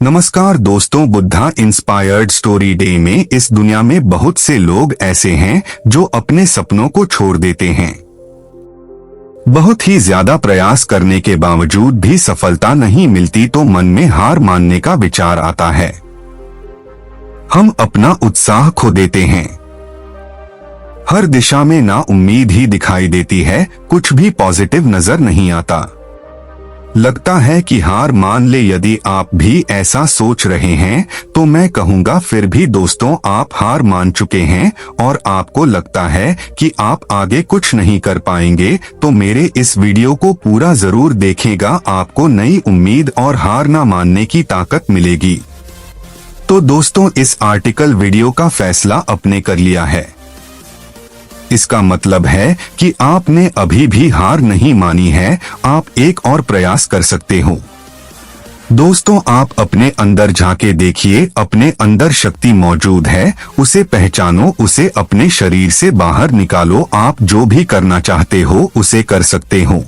नमस्कार दोस्तों, Buddha inspired story day में इस दुनिया में बहुत से लोग ऐसे हैं जो अपने सपनों को छोड़ देते हैं। बहुत ही ज्यादा प्रयास करने के बावजूद भी सफलता नहीं मिलती तो मन में हार मानने का विचार आता है। हम अपना उत्साह खो देते हैं। हर दिशा में ना उम्मीद ही दिखाई देती है, कुछ भी पॉजिटिव नजर नहीं आता। लगता है कि हार मान ले। यदि आप भी ऐसा सोच रहे हैं तो मैं कहूंगा फिर भी दोस्तों, आप हार मान चुके हैं और आपको लगता है कि आप आगे कुछ नहीं कर पाएंगे तो मेरे इस वीडियो को पूरा जरूर देखिएगा। आपको नई उम्मीद और हार ना मानने की ताकत मिलेगी। तो दोस्तों, इस आर्टिकल वीडियो का फैसला आपने कर लिया है। इसका मतलब है कि आपने अभी भी हार नहीं मानी है, आप एक और प्रयास कर सकते हो। दोस्तों, आप अपने अंदर झांके देखिए, अपने अंदर शक्ति मौजूद है, उसे पहचानो, उसे अपने शरीर से बाहर निकालो। आप जो भी करना चाहते हो उसे कर सकते हो।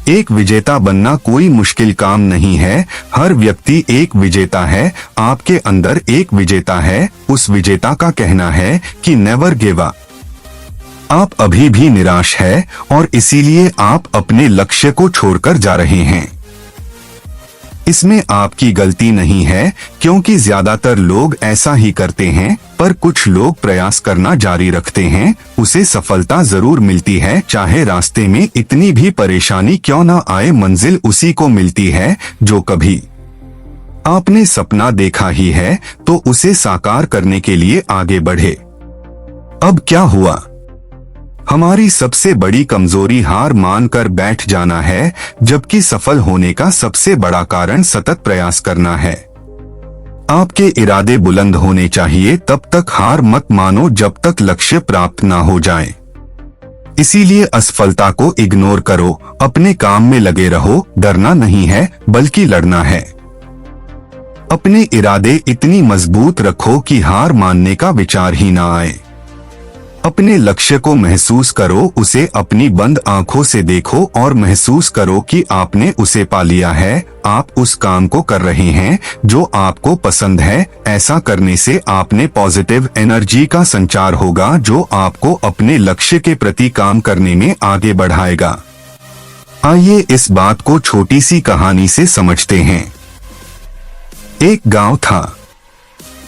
एक विजेता बनना कोई मुश्किल काम नहीं है। हर व्यक्ति एक विजेता है। आपके अंदर एक विजेता है। उस विजेता का कहना है कि नेवर गिव अप। आप अभी भी निराश है और इसीलिए आप अपने लक्ष्य को छोड़कर जा रहे हैं। इसमें आपकी गलती नहीं है, क्योंकि ज्यादातर लोग ऐसा ही करते हैं, पर कुछ लोग प्रयास करना जारी रखते हैं, उसे सफलता जरूर मिलती है। चाहे रास्ते में इतनी भी परेशानी क्यों ना आए, मंजिल उसी को मिलती है जो कभी आपने सपना देखा ही है, तो उसे साकार करने के लिए आगे बढ़े। अब क्या हुआ? हमारी सबसे बड़ी कमजोरी हार मानकर बैठ जाना है, जबकि सफल होने का सबसे बड़ा कारण सतत प्रयास करना है। आपके इरादे बुलंद होने चाहिए, तब तक हार मत मानो जब तक लक्ष्य प्राप्त ना हो जाए। इसीलिए असफलता को इग्नोर करो, अपने काम में लगे रहो। डरना नहीं है, बल्कि लड़ना है। अपने इरादे इतनी मजबूत रखो कि हार मानने का विचार ही ना आए। अपने लक्ष्य को महसूस करो, उसे अपनी बंद आंखों से देखो और महसूस करो कि आपने उसे पा लिया है। आप उस काम को कर रहे हैं जो आपको पसंद है। ऐसा करने से आपने पॉजिटिव एनर्जी का संचार होगा जो आपको अपने लक्ष्य के प्रति काम करने में आगे बढ़ाएगा। आइए इस बात को छोटी सी कहानी से समझते हैं। एक गांव था,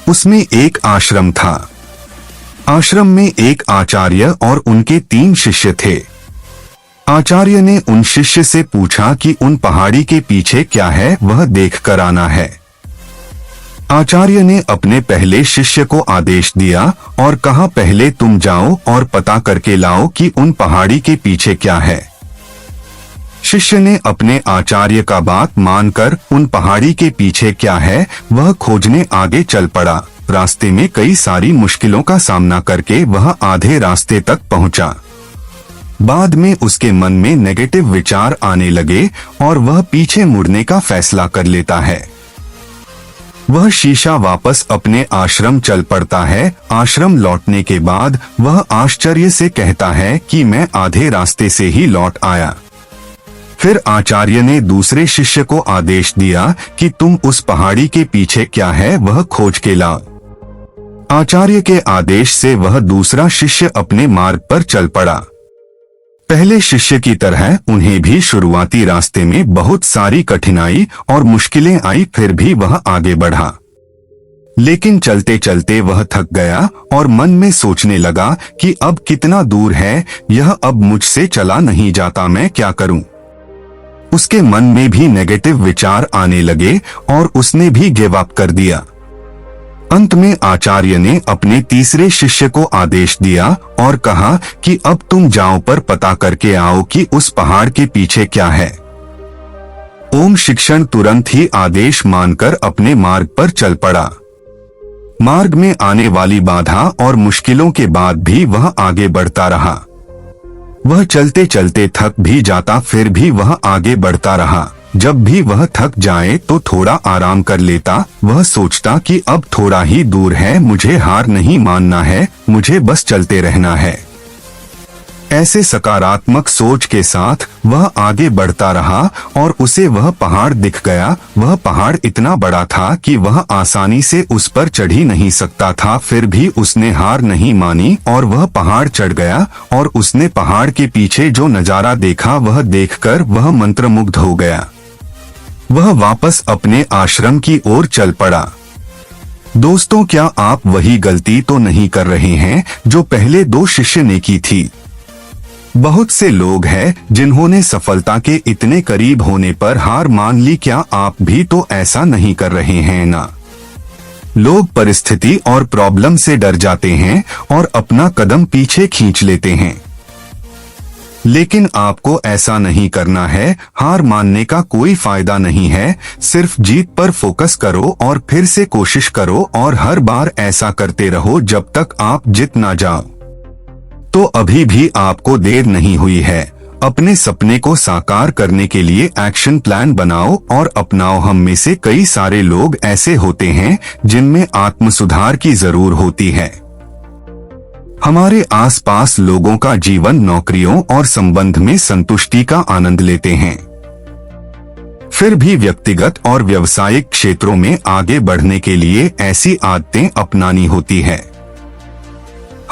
उसमें एक आश्रम था। आश्रम में एक आचार्य और उनके 3 शिष्य थे। आचार्य ने उन शिष्य से पूछा कि उन पहाड़ी के पीछे क्या है, वह देखकर आना है। आचार्य ने अपने पहले शिष्य को आदेश दिया और कहा, पहले तुम जाओ और पता करके लाओ कि उन पहाड़ी के पीछे क्या है। शिष्य ने अपने आचार्य का बात मानकर उन पहाड़ी के पीछे क्या है वह खोजने आगे चल पड़ा। रास्ते में कई सारी मुश्किलों का सामना करके वह आधे रास्ते तक पहुंचा। बाद में उसके मन में नेगेटिव विचार आने लगे और वह पीछे मुड़ने का फैसला कर लेता है। वह शीशा वापस अपने आश्रम चल पड़ता है। आश्रम लौटने के बाद वह आश्चर्य से कहता है कि मैं आधे रास्ते से ही लौट आया। फिर आचार्य ने दूसरे शिष्य को आदेश दिया कि तुम उस पहाड़ी के पीछे क्या है वह खोज के ला। आचार्य के आदेश से वह दूसरा शिष्य अपने मार्ग पर चल पड़ा। पहले शिष्य की तरह उन्हें भी शुरुआती रास्ते में बहुत सारी कठिनाई और मुश्किलें आई, फिर भी वह आगे बढ़ा। लेकिन चलते चलते वह थक गया और मन में सोचने लगा कि अब कितना दूर है, यह अब मुझसे चला नहीं जाता, मैं क्या करूं? उसके मन में भी नेगेटिव विचार आने लगे और उसने भी गिव अप कर दिया। अंत में आचार्य ने अपने तीसरे शिष्य को आदेश दिया और कहा कि अब तुम जाओ पर पता करके आओ कि उस पहाड़ के पीछे क्या है। ओम शिक्षण तुरंत ही आदेश मानकर अपने मार्ग पर चल पड़ा। मार्ग में आने वाली बाधा और मुश्किलों के बाद भी वह आगे बढ़ता रहा। वह चलते चलते थक भी जाता, फिर भी वह आगे बढ़ता रहा। जब भी वह थक जाए तो थोड़ा आराम कर लेता। वह सोचता कि अब थोड़ा ही दूर है, मुझे हार नहीं मानना है, मुझे बस चलते रहना है। ऐसे सकारात्मक सोच के साथ वह आगे बढ़ता रहा और उसे वह पहाड़ दिख गया। वह पहाड़ इतना बड़ा था कि वह आसानी से उस पर चढ़ ही नहीं सकता था, फिर भी उसने हार नहीं मानी और वह पहाड़ चढ़ गया। और उसने पहाड़ के पीछे जो नजारा देखा वह देखकर वह मंत्रमुग्ध हो गया। वह वापस अपने आश्रम की ओर चल पड़ा। दोस्तों, क्या आप वही गलती तो नहीं कर रहे हैं जो पहले 2 शिष्य ने की थी? बहुत से लोग हैं जिन्होंने सफलता के इतने करीब होने पर हार मान ली। क्या आप भी तो ऐसा नहीं कर रहे हैं ना? लोग परिस्थिति और प्रॉब्लम से डर जाते हैं और अपना कदम पीछे खींच लेते हैं, लेकिन आपको ऐसा नहीं करना है। हार मानने का कोई फायदा नहीं है। सिर्फ जीत पर फोकस करो और फिर से कोशिश करो और हर बार ऐसा करते रहो जब तक आप जीत ना जाओ। तो अभी भी आपको देर नहीं हुई है। अपने सपने को साकार करने के लिए एक्शन प्लान बनाओ और अपनाओ। हम में से कई सारे लोग ऐसे होते हैं जिनमें आत्म सुधार की जरूर होती है। हमारे आसपास लोगों का जीवन नौकरियों और संबंध में संतुष्टि का आनंद लेते हैं, फिर भी व्यक्तिगत और व्यावसायिक क्षेत्रों में आगे बढ़ने के लिए ऐसी आदतें अपनानी होती है।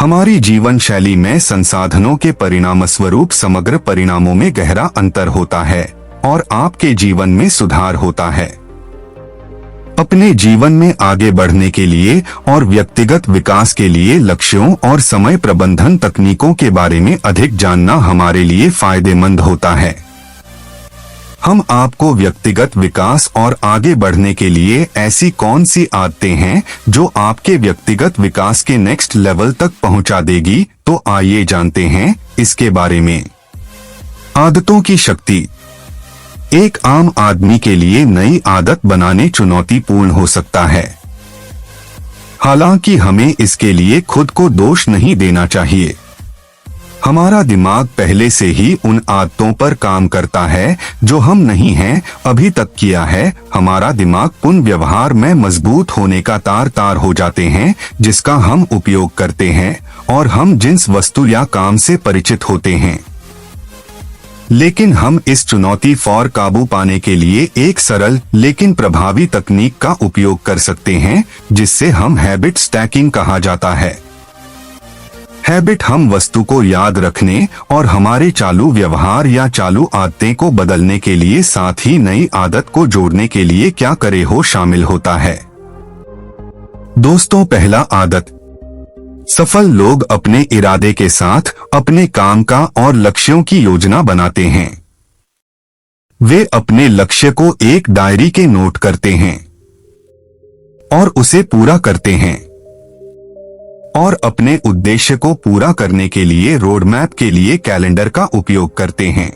हमारी जीवन शैली में संसाधनों के परिणामस्वरूप समग्र परिणामों में गहरा अंतर होता है और आपके जीवन में सुधार होता है। अपने जीवन में आगे बढ़ने के लिए और व्यक्तिगत विकास के लिए लक्ष्यों और समय प्रबंधन तकनीकों के बारे में अधिक जानना हमारे लिए फायदेमंद होता है। हम आपको व्यक्तिगत विकास और आगे बढ़ने के लिए ऐसी कौन सी आदतें हैं जो आपके व्यक्तिगत विकास के नेक्स्ट लेवल तक पहुंचा देगी, तो आइए जानते हैं इसके बारे में। आदतों की शक्ति। एक आम आदमी के लिए नई आदत बनाने चुनौतीपूर्ण हो सकता है। हालांकि हमें इसके लिए खुद को दोष नहीं देना चाहिए। हमारा दिमाग पहले से ही उन आदतों पर काम करता है जो हम नहीं हैं अभी तक किया है। हमारा दिमाग उन व्यवहार में मजबूत होने का तार हो जाते हैं जिसका हम उपयोग करते हैं और हम जिस वस्तु या काम से परिचित होते हैं। लेकिन हम इस चुनौती पर काबू पाने के लिए एक सरल लेकिन प्रभावी तकनीक का उपयोग कर सकते हैं जिससे हम हैबिट स्टैकिंग कहा जाता है। हैबिट हम वस्तु को याद रखने और हमारे चालू व्यवहार या चालू आदतें को बदलने के लिए साथ ही नई आदत को जोड़ने के लिए क्या करे हो शामिल होता है। दोस्तों, पहला आदत। सफल लोग अपने इरादे के साथ अपने काम का और लक्ष्यों की योजना बनाते हैं। वे अपने लक्ष्य को एक डायरी के नोट करते हैं और उसे पूरा करते हैं और अपने उद्देश्य को पूरा करने के लिए रोड मैप के लिए कैलेंडर का उपयोग करते हैं।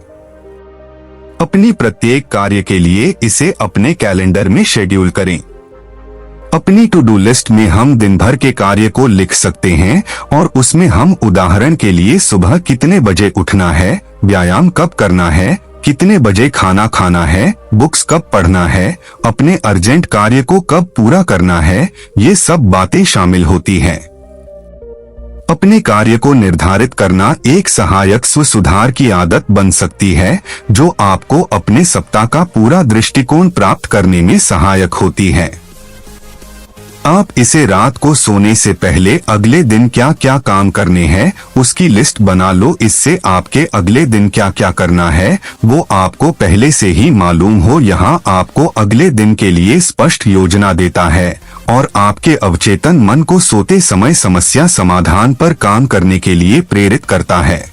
अपनी प्रत्येक कार्य के लिए इसे अपने कैलेंडर में शेड्यूल करें। अपनी टू डू लिस्ट में हम दिन भर के कार्य को लिख सकते हैं और उसमें हम उदाहरण के लिए सुबह कितने बजे उठना है, व्यायाम कब करना है, कितने बजे खाना खाना है, बुक्स कब पढ़ना है, अपने अर्जेंट कार्य को कब पूरा करना है, ये सब बातें शामिल होती हैं। अपने कार्य को निर्धारित करना एक सहायक स्व सुधार की आदत बन सकती है जो आपको अपने सप्ताह का पूरा दृष्टिकोण प्राप्त करने में सहायक होती है। आप इसे रात को सोने से पहले अगले दिन क्या क्या काम करने हैं उसकी लिस्ट बना लो। इससे आपके अगले दिन क्या क्या करना है वो आपको पहले से ही मालूम हो। यहाँ आपको अगले दिन के लिए स्पष्ट योजना देता है और आपके अवचेतन मन को सोते समय समस्या समाधान पर काम करने के लिए प्रेरित करता है।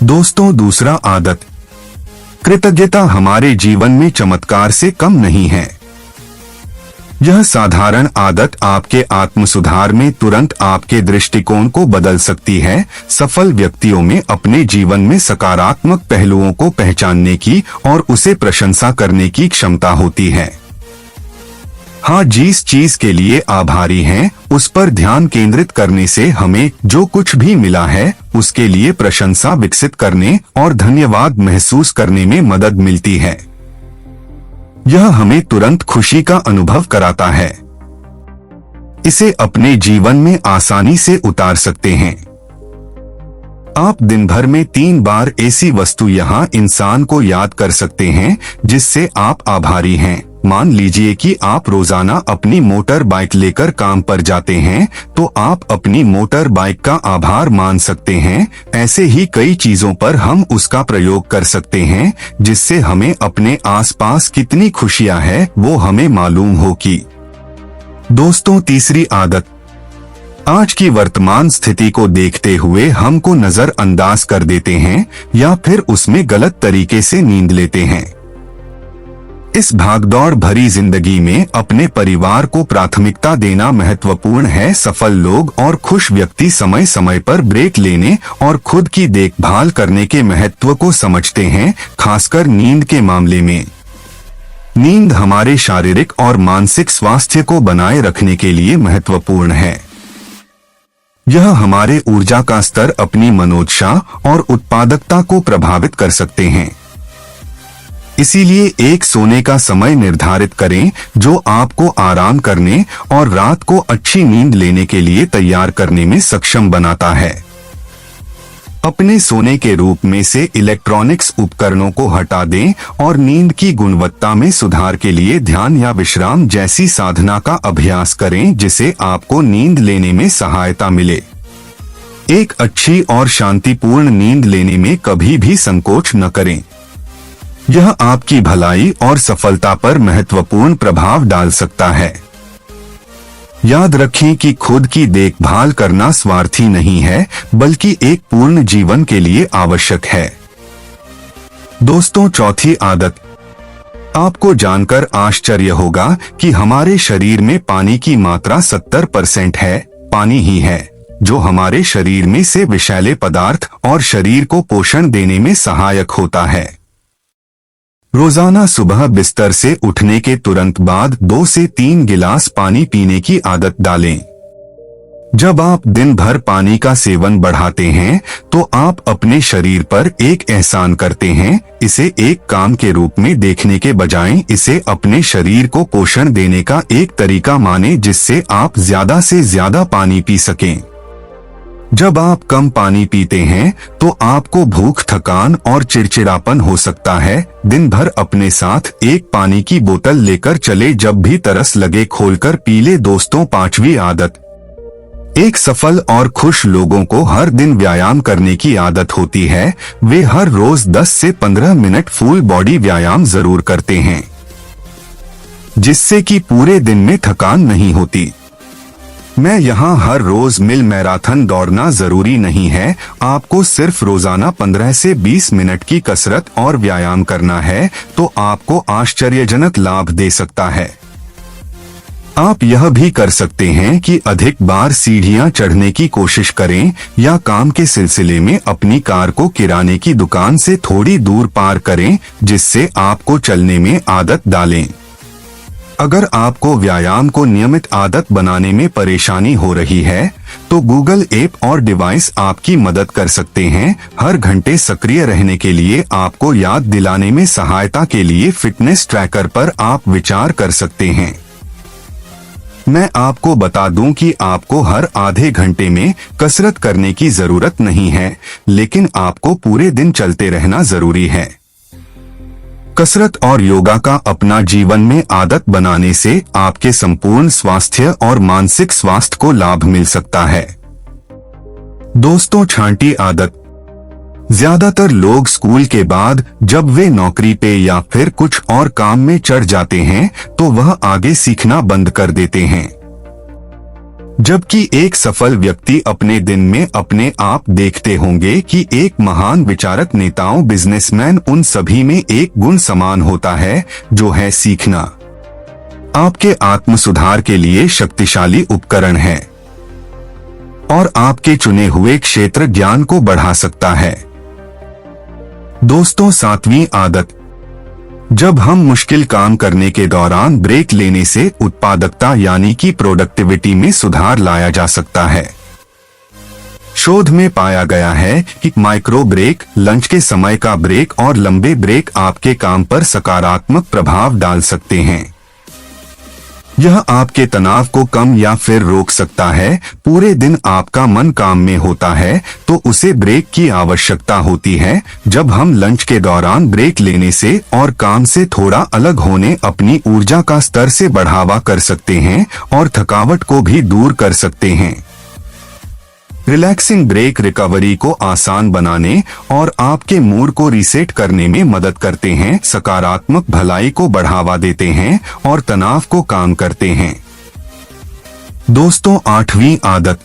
दोस्तों, दूसरा आदत। कृतज्ञता हमारे जीवन में चमत्कार से कम नहीं है। यह साधारण आदत आपके आत्म सुधार में तुरंत आपके दृष्टिकोण को बदल सकती है। सफल व्यक्तियों में अपने जीवन में सकारात्मक पहलुओं को पहचानने की और उसे प्रशंसा करने की क्षमता होती है। हाँ, जिस चीज के लिए आभारी हैं, उस पर ध्यान केंद्रित करने से हमें जो कुछ भी मिला है उसके लिए प्रशंसा विकसित करने और धन्यवाद महसूस करने में मदद मिलती है। यह हमें तुरंत खुशी का अनुभव कराता है। इसे अपने जीवन में आसानी से उतार सकते हैं। आप दिन भर में 3 बार ऐसी वस्तु यहाँ इंसान को याद कर सकते हैं जिससे आप आभारी हैं। मान लीजिए कि आप रोजाना अपनी मोटर बाइक लेकर काम पर जाते हैं, तो आप अपनी मोटर बाइक का आभार मान सकते हैं। ऐसे ही कई चीजों पर हम उसका प्रयोग कर सकते हैं जिससे हमें अपने आसपास कितनी खुशियां है वो हमें मालूम हो कि। दोस्तों, तीसरी आदत, आज की वर्तमान स्थिति को देखते हुए हमको नजरअंदाज कर देते हैं या फिर उसमें गलत तरीके से नींद लेते हैं। इस भागदौड़ भरी जिंदगी में अपने परिवार को प्राथमिकता देना महत्वपूर्ण है। सफल लोग और खुश व्यक्ति समय समय पर ब्रेक लेने और खुद की देखभाल करने के महत्व को समझते हैं, खासकर नींद के मामले में। नींद हमारे शारीरिक और मानसिक स्वास्थ्य को बनाए रखने के लिए महत्वपूर्ण है। यह हमारे ऊर्जा का स्तर, अपनी मनोदशा और उत्पादकता को प्रभावित कर सकते हैं। इसीलिए एक सोने का समय निर्धारित करें जो आपको आराम करने और रात को अच्छी नींद लेने के लिए तैयार करने में सक्षम बनाता है। अपने सोने के रूप में से इलेक्ट्रॉनिक्स उपकरणों को हटा दें और नींद की गुणवत्ता में सुधार के लिए ध्यान या विश्राम जैसी साधना का अभ्यास करें जिसे आपको नींद लेने में सहायता मिले। एक अच्छी और शांतिपूर्ण नींद लेने में कभी भी संकोच न करें। यह आपकी भलाई और सफलता पर महत्वपूर्ण प्रभाव डाल सकता है। याद रखें कि खुद की देखभाल करना स्वार्थी नहीं है, बल्कि एक पूर्ण जीवन के लिए आवश्यक है। दोस्तों, चौथी आदत, आपको जानकर आश्चर्य होगा कि हमारे शरीर में पानी की मात्रा 70% है। पानी ही है जो हमारे शरीर में से विषैले पदार्थ और शरीर को पोषण देने में सहायक होता है। रोजाना सुबह बिस्तर से उठने के तुरंत बाद 2 से 3 गिलास पानी पीने की आदत डालें। जब आप दिन भर पानी का सेवन बढ़ाते हैं तो आप अपने शरीर पर एक एहसान करते हैं। इसे एक काम के रूप में देखने के बजाय इसे अपने शरीर को पोषण देने का एक तरीका माने जिससे आप ज्यादा से ज्यादा पानी पी सकें। जब आप कम पानी पीते हैं तो आपको भूख, थकान और चिड़चिड़ापन हो सकता है। दिन भर अपने साथ एक पानी की बोतल लेकर चले, जब भी तरस लगे खोलकर पी ले। दोस्तों, 5वीं आदत, एक सफल और खुश लोगों को हर दिन व्यायाम करने की आदत होती है। वे हर रोज 10 से 15 मिनट फुल बॉडी व्यायाम जरूर करते हैं जिससे कि पूरे दिन में थकान नहीं होती। मैं यहाँ हर रोज मील मैराथन दौड़ना जरूरी नहीं है। आपको सिर्फ रोजाना 15 से 20 मिनट की कसरत और व्यायाम करना है तो आपको आश्चर्यजनक लाभ दे सकता है। आप यह भी कर सकते हैं कि अधिक बार सीढ़ियां चढ़ने की कोशिश करें या काम के सिलसिले में अपनी कार को किराने की दुकान से थोड़ी दूर पार करें जिससे आपको चलने में आदत डालें। अगर आपको व्यायाम को नियमित आदत बनाने में परेशानी हो रही है तो गूगल ऐप और डिवाइस आपकी मदद कर सकते हैं। हर घंटे सक्रिय रहने के लिए आपको याद दिलाने में सहायता के लिए फिटनेस ट्रैकर पर आप विचार कर सकते हैं। मैं आपको बता दूं कि आपको हर आधे घंटे में कसरत करने की जरूरत नहीं है, लेकिन आपको पूरे दिन चलते रहना जरूरी है। कसरत और योगा का अपना जीवन में आदत बनाने से आपके संपूर्ण स्वास्थ्य और मानसिक स्वास्थ्य को लाभ मिल सकता है। दोस्तों, 6वीं आदत, ज्यादातर लोग स्कूल के बाद जब वे नौकरी पे या फिर कुछ और काम में चढ़ जाते हैं तो वह आगे सीखना बंद कर देते हैं, जबकि एक सफल व्यक्ति अपने दिन में अपने आप देखते होंगे कि एक महान विचारक, नेताओं, बिजनेसमैन, उन सभी में एक गुण समान होता है जो है सीखना। आपके आत्म सुधार के लिए शक्तिशाली उपकरण है और आपके चुने हुए क्षेत्र ज्ञान को बढ़ा सकता है। दोस्तों, 7वीं आदत, जब हम मुश्किल काम करने के दौरान ब्रेक लेने से उत्पादकता यानी कि प्रोडक्टिविटी में सुधार लाया जा सकता है। शोध में पाया गया है कि माइक्रो ब्रेक, लंच के समय का ब्रेक और लंबे ब्रेक आपके काम पर सकारात्मक प्रभाव डाल सकते हैं। यह आपके तनाव को कम या फिर रोक सकता है। पूरे दिन आपका मन काम में होता है तो उसे ब्रेक की आवश्यकता होती है। जब हम लंच के दौरान ब्रेक लेने से और काम से थोड़ा अलग होने अपनी ऊर्जा का स्तर से बढ़ावा कर सकते हैं और थकावट को भी दूर कर सकते हैं। रिलैक्सिंग ब्रेक रिकवरी को आसान बनाने और आपके मूड को रीसेट करने में मदद करते हैं, सकारात्मक भलाई को बढ़ावा देते हैं और तनाव को कम करते हैं। दोस्तों, 8वीं आदत।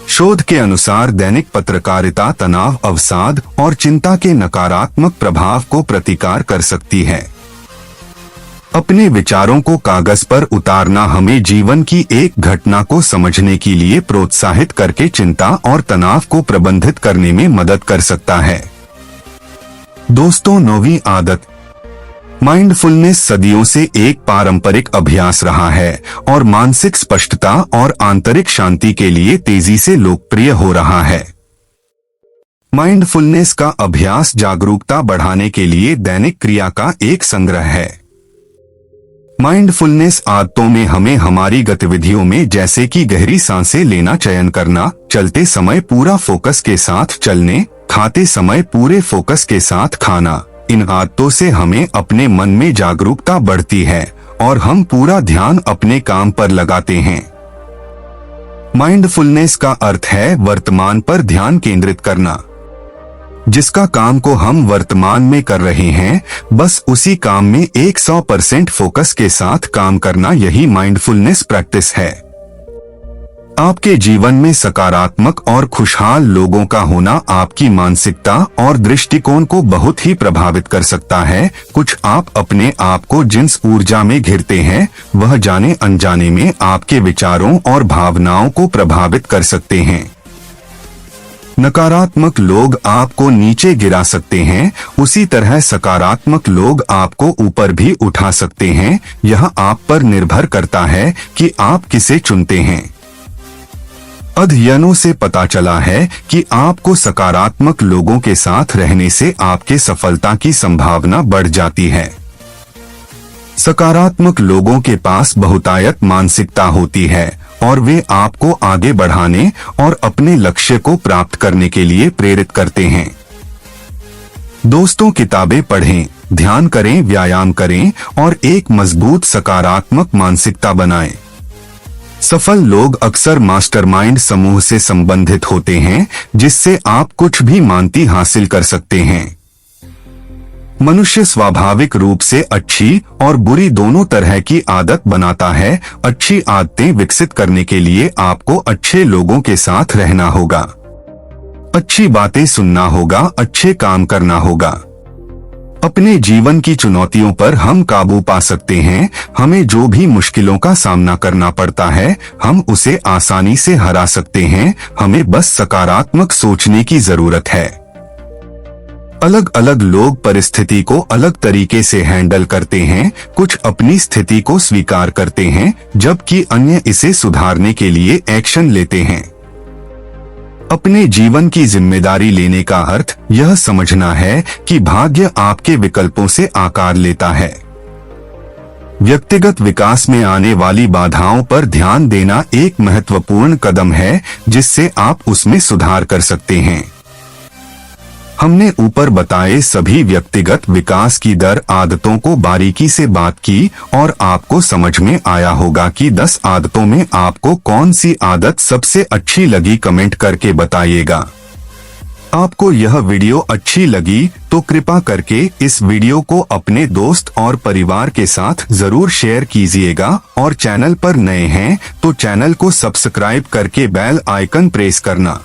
शोध के अनुसार दैनिक पत्रकारिता तनाव, अवसाद और चिंता के नकारात्मक प्रभाव को प्रतिकार कर सकती है। अपने विचारों को कागज पर उतारना हमें जीवन की एक घटना को समझने के लिए प्रोत्साहित करके चिंता और तनाव को प्रबंधित करने में मदद कर सकता है। दोस्तों, 9वीं आदत। माइंडफुलनेस सदियों से एक पारंपरिक अभ्यास रहा है और मानसिक स्पष्टता और आंतरिक शांति के लिए तेजी से लोकप्रिय हो रहा है। माइंडफुलनेस का अभ्यास जागरूकता बढ़ाने के लिए दैनिक क्रिया का एक संग्रह है। माइंडफुलनेस आदतों में हमें हमारी गतिविधियों में, जैसे कि गहरी सांसें लेना चयन करना, चलते समय पूरा फोकस के साथ चलने, खाते समय पूरे फोकस के साथ खाना, इन आदतों से हमें अपने मन में जागरूकता बढ़ती है और हम पूरा ध्यान अपने काम पर लगाते हैं। माइंडफुलनेस का अर्थ है वर्तमान पर ध्यान केंद्रित करना। जिसका काम को हम वर्तमान में कर रहे हैं, बस उसी काम में 100% फोकस के साथ काम करना, यही माइंडफुलनेस प्रैक्टिस है। आपके जीवन में सकारात्मक और खुशहाल लोगों का होना आपकी मानसिकता और दृष्टिकोण को बहुत ही प्रभावित कर सकता है। कुछ आप अपने आप को जिस ऊर्जा में घिरते हैं, वह जाने अनजाने में आपके विचारों और भावनाओं को प्रभावित कर सकते हैं। नकारात्मक लोग आपको नीचे गिरा सकते हैं, उसी तरह सकारात्मक लोग आपको ऊपर भी उठा सकते हैं। यह आप पर निर्भर करता है कि आप किसे चुनते हैं। अध्ययनों से पता चला है कि आपको सकारात्मक लोगों के साथ रहने से आपके सफलता की संभावना बढ़ जाती है। सकारात्मक लोगों के पास बहुतायत मानसिकता होती है और वे आपको आगे बढ़ाने और अपने लक्ष्य को प्राप्त करने के लिए प्रेरित करते हैं। दोस्तों, किताबें पढ़ें, ध्यान करें, व्यायाम करें और एक मजबूत सकारात्मक मानसिकता बनाएं। सफल लोग अक्सर मास्टरमाइंड समूह से संबंधित होते हैं, जिससे आप कुछ भी मानती हासिल कर सकते हैं। मनुष्य स्वाभाविक रूप से अच्छी और बुरी दोनों तरह की आदत बनाता है। अच्छी आदतें विकसित करने के लिए आपको अच्छे लोगों के साथ रहना होगा, अच्छी बातें सुनना होगा, अच्छे काम करना होगा। अपने जीवन की चुनौतियों पर हम काबू पा सकते हैं। हमें जो भी मुश्किलों का सामना करना पड़ता है, हम उसे आसानी से हरा सकते हैं। हमें बस सकारात्मक सोचने की जरूरत है। अलग अलग लोग परिस्थिति को अलग तरीके से हैंडल करते हैं। कुछ अपनी स्थिति को स्वीकार करते हैं, जबकि अन्य इसे सुधारने के लिए एक्शन लेते हैं। अपने जीवन की जिम्मेदारी लेने का अर्थ यह समझना है कि भाग्य आपके विकल्पों से आकार लेता है। व्यक्तिगत विकास में आने वाली बाधाओं पर ध्यान देना एक महत्वपूर्ण कदम है, जिससे आप उसमें सुधार कर सकते हैं। हमने ऊपर बताए सभी व्यक्तिगत विकास की दर आदतों को बारीकी से बात की और आपको समझ में आया होगा कि 10 आदतों में आपको कौन सी आदत सबसे अच्छी लगी। कमेंट करके बताइएगा। आपको यह वीडियो अच्छी लगी तो कृपा करके इस वीडियो को अपने दोस्त और परिवार के साथ जरूर शेयर कीजिएगा और चैनल पर नए हैं तो चैनल को सब्सक्राइब करके बेल आइकन प्रेस करना।